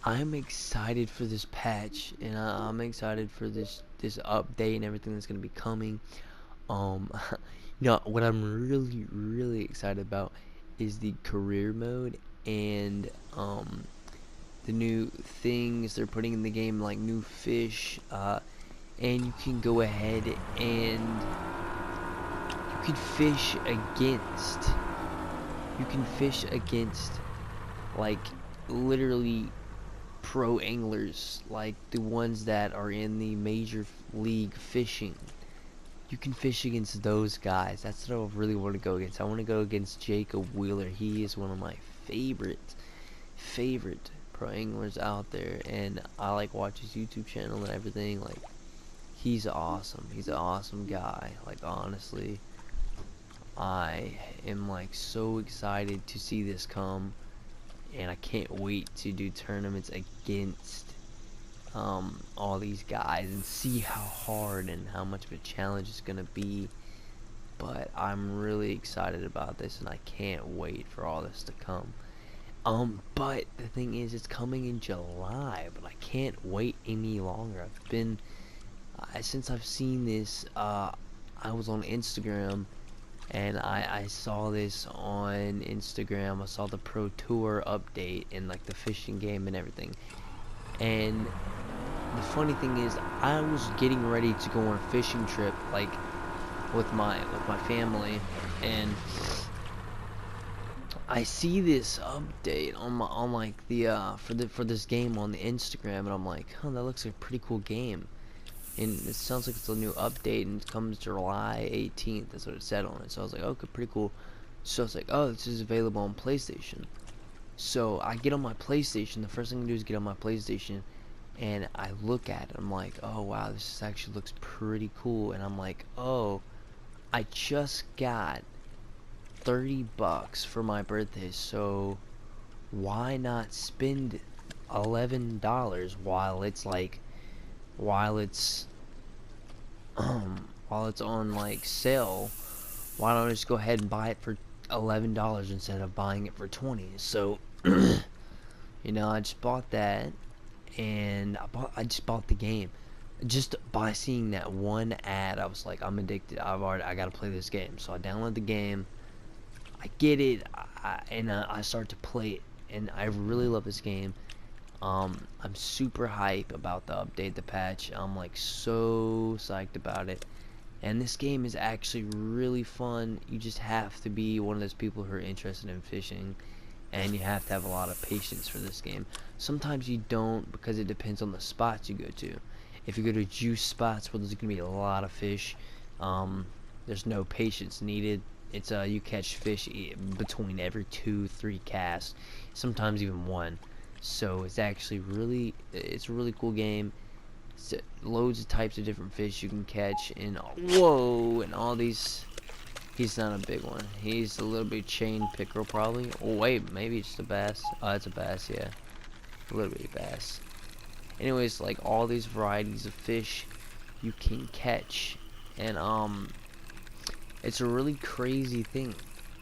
I'm excited for this patch, and I'm excited for this update and everything that's gonna be coming. Um, what I'm really excited about is the career mode and the new things they're putting in the game, like new fish. And you can go ahead and you can fish against. You can fish against like literally pro anglers, like the ones that are in the major league fishing. You can fish against those guys. That's what I really want to go against. I want to go against Jacob Wheeler. He is one of my favorite pro anglers out there, and I like watch his YouTube channel and everything. Like, he's awesome. He's an awesome guy. Like, honestly, I am like so excited to see this come, and I can't wait to do tournaments against all these guys and see how hard and how much of a challenge it's gonna be. But I'm really excited about this, and I can't wait for all this to come. But the thing is, it's coming in July, but I can't wait any longer. I've been since I've seen this. I was on Instagram, and I saw this on Instagram. I saw the Pro Tour update and like the fishing game and everything. And the funny thing is, I was getting ready to go on a fishing trip, like with my family, and I see this update on like the for this game on the Instagram, and I'm like, huh, that looks like a pretty cool game. And it sounds like it's a new update, and it comes July 18th. That's what it said on it. So I was like, okay, pretty cool. So I was like, oh, this is available on PlayStation. So I get on my PlayStation. The first thing I do is get on my PlayStation, and I look at it. I'm like, oh wow, this actually looks pretty cool. And I'm like, oh, I just got $30 for my birthday, so why not spend $11 while it's like while it's while it's on like sale? Why don't I just go ahead and buy it for $11 instead of buying it for 20? So I just bought that, and I just bought the game. Just by seeing that one ad, I was like, I'm addicted. I gotta play this game. So I download the game, I get it, and I start to play it, and I really love this game. I'm super hype about the update, the patch. I'm like so psyched about it. And this game is actually really fun. You just have to be one of those people who are interested in fishing, and you have to have a lot of patience for this game. Sometimes you don't, because it depends on the spots you go to. If you go to juice spots where there's gonna be a lot of fish, there's no patience needed. It's you catch fish between every 2-3 casts, sometimes even one. So it's actually it's a really cool game. It's loads of types of different fish you can catch, and whoa, and all these. He's not a big one. He's a little bit chain pickerel probably. Oh wait, maybe it's a bass. Oh, it's a bass, yeah, a little bit of bass. Anyways, like all these varieties of fish you can catch, and it's a really crazy thing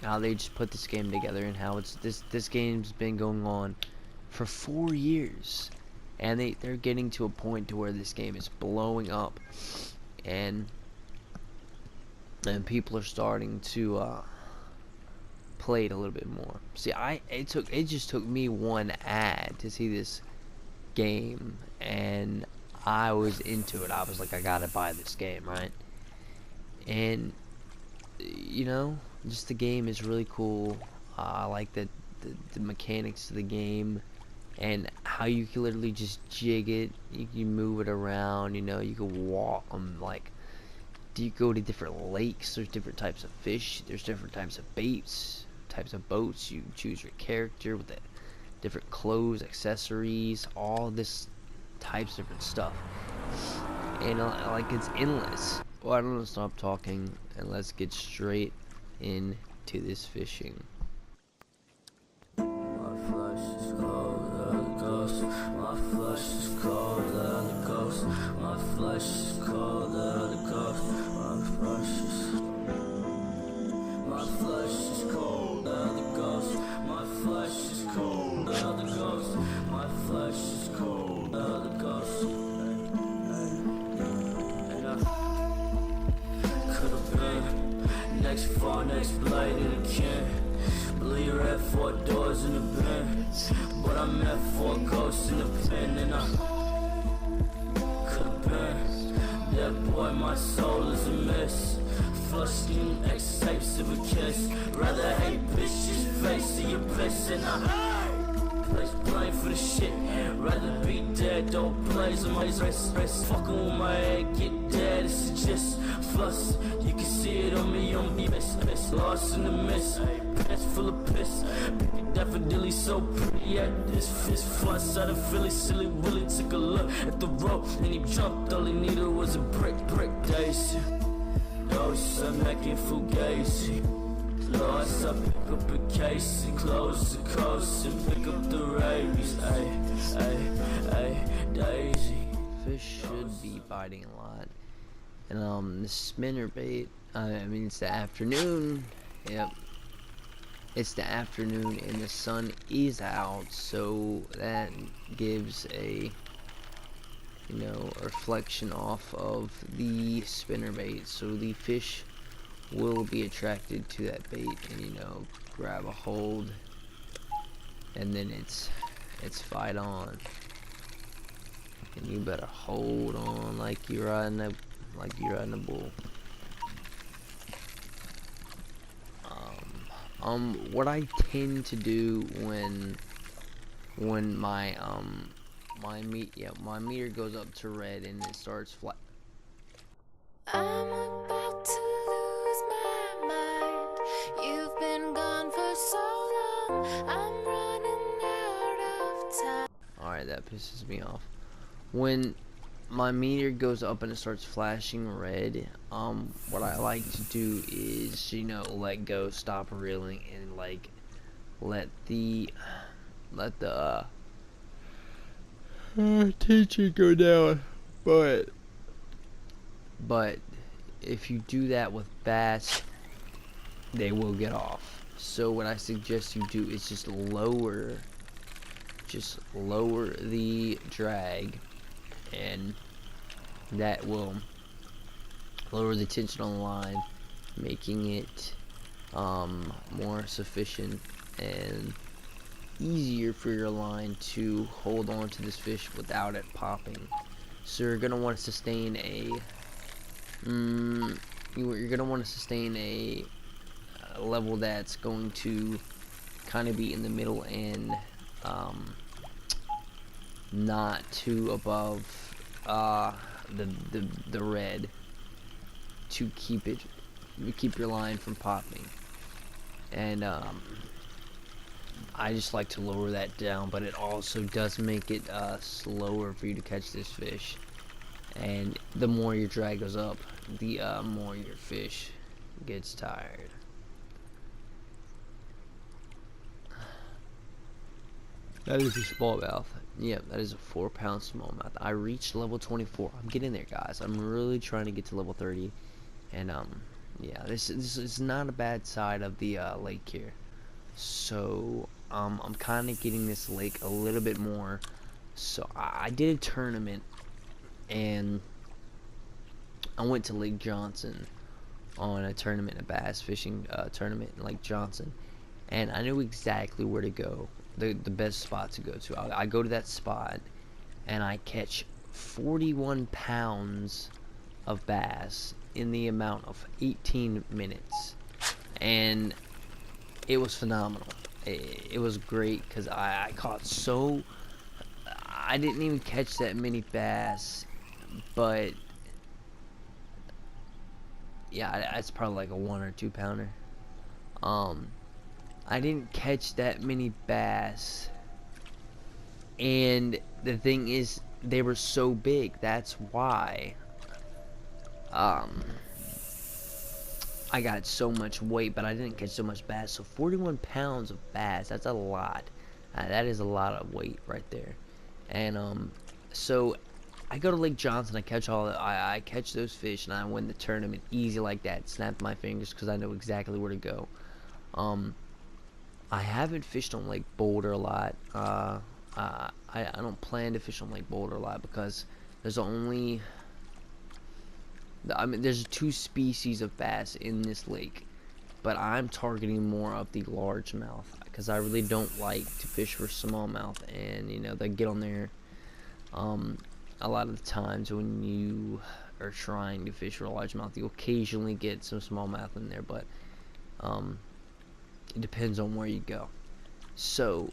how they just put this game together, and how it's this game's been going on for 4 years, and they're getting to a point to where this game is blowing up, and people are starting to play it a little bit more. See, it just took me one ad to see this game, and I was into it. I was like, I gotta buy this game, right? And just the game is really cool. I like the mechanics of the game, and how you can literally just jig it. You can move it around. You can walk them. Like, do you go to different lakes? There's different types of fish. There's different types of baits, types of boats. You choose your character with the different clothes, accessories, all this types of different stuff, and like, it's endless. Well, I don't want to stop talking, and let's get straight into this fishing. My flesh is cold, the ghost. My flesh is cold, the ghost. My flesh is cold, the ghost. My flesh is. My flesh is cold, the ghost. My flesh is cold, the ghost. My flesh is my next blade in a can. Believe you're at 4 doors in the pen, but I'm at 4 ghosts in the pen, and I could've been that boy. My soul is a mess. Flushing X tapes of a kiss. Rather hate bitches face of your piss, and I place blame for the shit. Rather be dead, don't blaze on my wrist. Fucking with my head, get dead. This is just fuss. You can see it on me, miss. Lost in the mist, pants full of piss. Daffodilly so pretty, yeah, this fuss out of Philly. Silly Willie took a look at the road and he jumped. All he needed was a brick daisy. Dose, I'm hacking fugazi. Lost, I pick up a case and close the coast and pick up the rabies. Ay, Daisy. Fish should be biting a lot. And the spinner bait, I mean, it's the afternoon. Yep, it's the afternoon and the sun is out, so that gives a, you know, reflection off of the spinner bait, so the fish will be attracted to that bait and, you know, grab a hold, and then it's fight on. And you better hold on like you're riding a bull. What I tend to do when my my meter goes up to red and it starts flat. I'm about to lose my mind. You've been gone for so long. I'm running out of time. Alright, that pisses me off. When my meter goes up and it starts flashing red, what I like to do is, you know, let go, stop reeling, and like let the tension go down. But if you do that with bass, they will get off. So what I suggest you do is just lower the drag, and that will lower the tension on the line, making it more sufficient and easier for your line to hold on to this fish without it popping. So you're gonna want to sustain a you're gonna want to sustain a level that's going to kind of be in the middle and not too above the red, to keep your line from popping. And I just like to lower that down, but it also does make it slower for you to catch this fish. And the more your drag goes up, the more your fish gets tired. That is a smallmouth. Yeah, that is a 4-pound smallmouth. I reached level 24. I'm getting there, guys. I'm really trying to get to level 30. And yeah, this is not a bad side of the lake here. So I'm kind of getting this lake a little bit more. So I did a tournament, and I went to Lake Johnson on a tournament, a bass fishing tournament in Lake Johnson, and I knew exactly where to go. The best spot to go to. I go to that spot and I catch 41 pounds of bass in the amount of 18 minutes, and it was phenomenal. It was great because I caught I didn't even catch that many bass, but yeah, that's probably like a 1 or 2 pounder. I didn't catch that many bass, and the thing is, they were so big. That's why I got so much weight, but I didn't catch so much bass. So 41 pounds of bass, that's a lot. That is a lot of weight right there. And so I go to Lake Johnson, I catch those fish, and I win the tournament easy like that. Snapped my fingers because I know exactly where to go. I haven't fished on Lake Boulder a lot. I don't plan to fish on Lake Boulder a lot because there's there's 2 species of bass in this lake, but I'm targeting more of the largemouth because I really don't like to fish for smallmouth, and you know they get on there. A lot of the times when you are trying to fish for a largemouth, you'll occasionally get some smallmouth in there, but it depends on where you go. So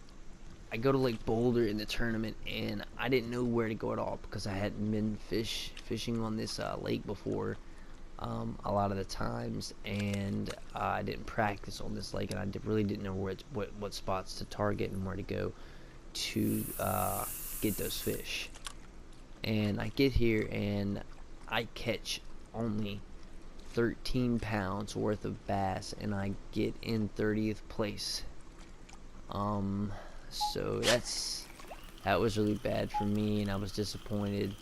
I go to Lake Boulder in the tournament, and I didn't know where to go at all because I hadn't been fishing on this lake before a lot of the times, and I didn't practice on this lake, and I really didn't know what spots to target and where to go to get those fish. And I get here and I catch only 13 pounds worth of bass, and I get in 30th place. So that was really bad for me, and I was disappointed.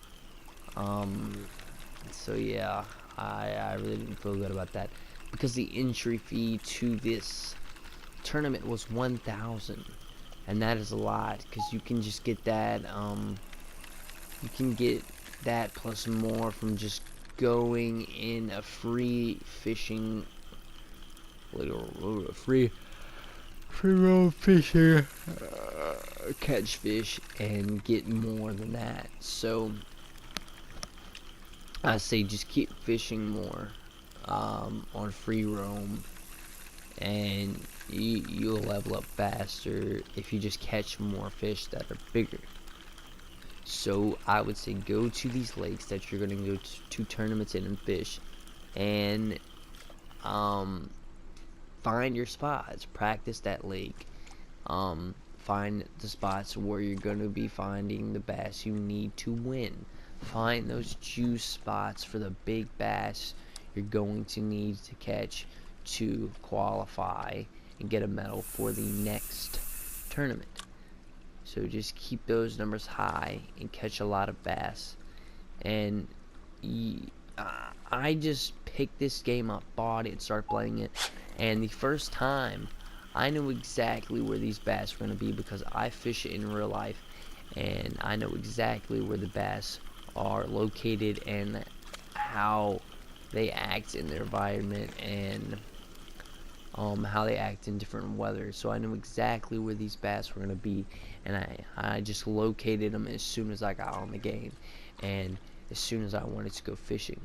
So yeah, I really didn't feel good about that because the entry fee to this tournament was 1,000, and that is a lot because you can just get that. You can get that plus more from just going in a free fishing, free roam fishing, catch fish and get more than that. So I say just keep fishing more on free roam, and you'll level up faster if you just catch more fish that are bigger. So I would say go to these lakes that you're going to go to tournaments in and fish, and find your spots. Practice that lake. Find the spots where you're going to be finding the bass you need to win. Find those juice spots for the big bass you're going to need to catch to qualify and get a medal for the next tournament. So just keep those numbers high and catch a lot of bass. And I just picked this game up, bought it, and started playing it. And the first time, I knew exactly where these bass were going to be because I fish it in real life. And I know exactly where the bass are located and how they act in their environment, and how they act in different weather. So I knew exactly where these bass were going to be, and I just located them as soon as I got on the game and as soon as I wanted to go fishing.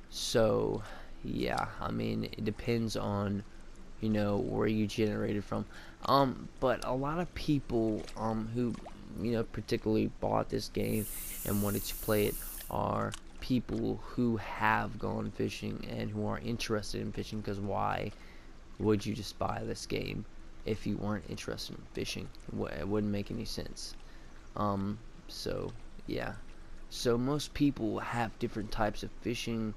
So yeah, I mean, it depends on, you know, where you generated from. But a lot of people who, you know, particularly bought this game and wanted to play it are people who have gone fishing and who are interested in fishing, because why would you just buy this game if you weren't interested in fishing? It wouldn't make any sense. So yeah, so most people have different types of fishing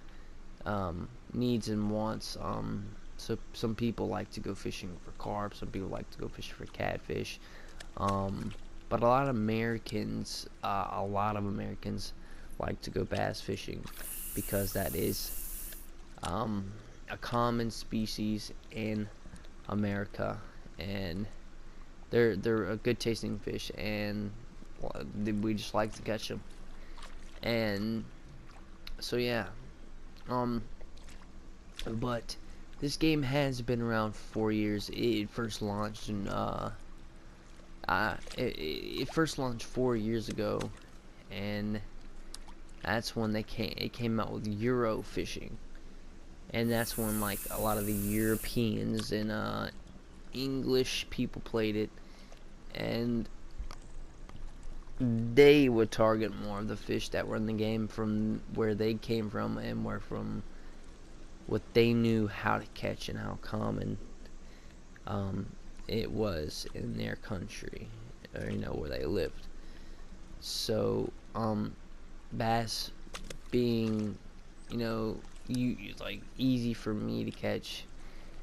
needs and wants. So some people like to go fishing for carp, some people like to go fishing for catfish, but a lot of Americans like to go bass fishing because that is a common species in America, and they're a good tasting fish, and we just like to catch them. And so yeah, but this game has been around for 4 years. It first launched in it first launched 4 years ago, and that's when it came out with Euro fishing. And that's when like a lot of the Europeans and English people played it, and they would target more of the fish that were in the game from where they came from and were from what they knew how to catch and how common it was in their country, or you know, where they lived. So bass being, you know, like easy for me to catch,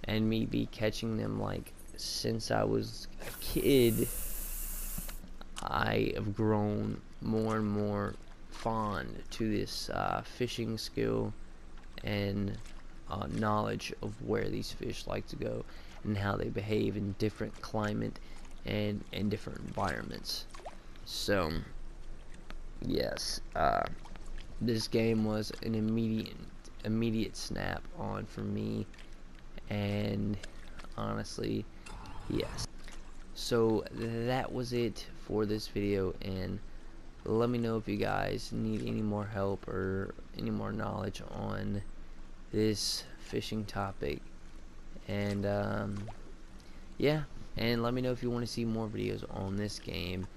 and me be catching them like since I was a kid, I have grown more and more fond to this fishing skill and knowledge of where these fish like to go and how they behave in different climate and in different environments. So yes, this game was an immediate snap on for me, and honestly, yes. So that was it for this video, and let me know if you guys need any more help or any more knowledge on this fishing topic. And yeah, and let me know if you want to see more videos on this game.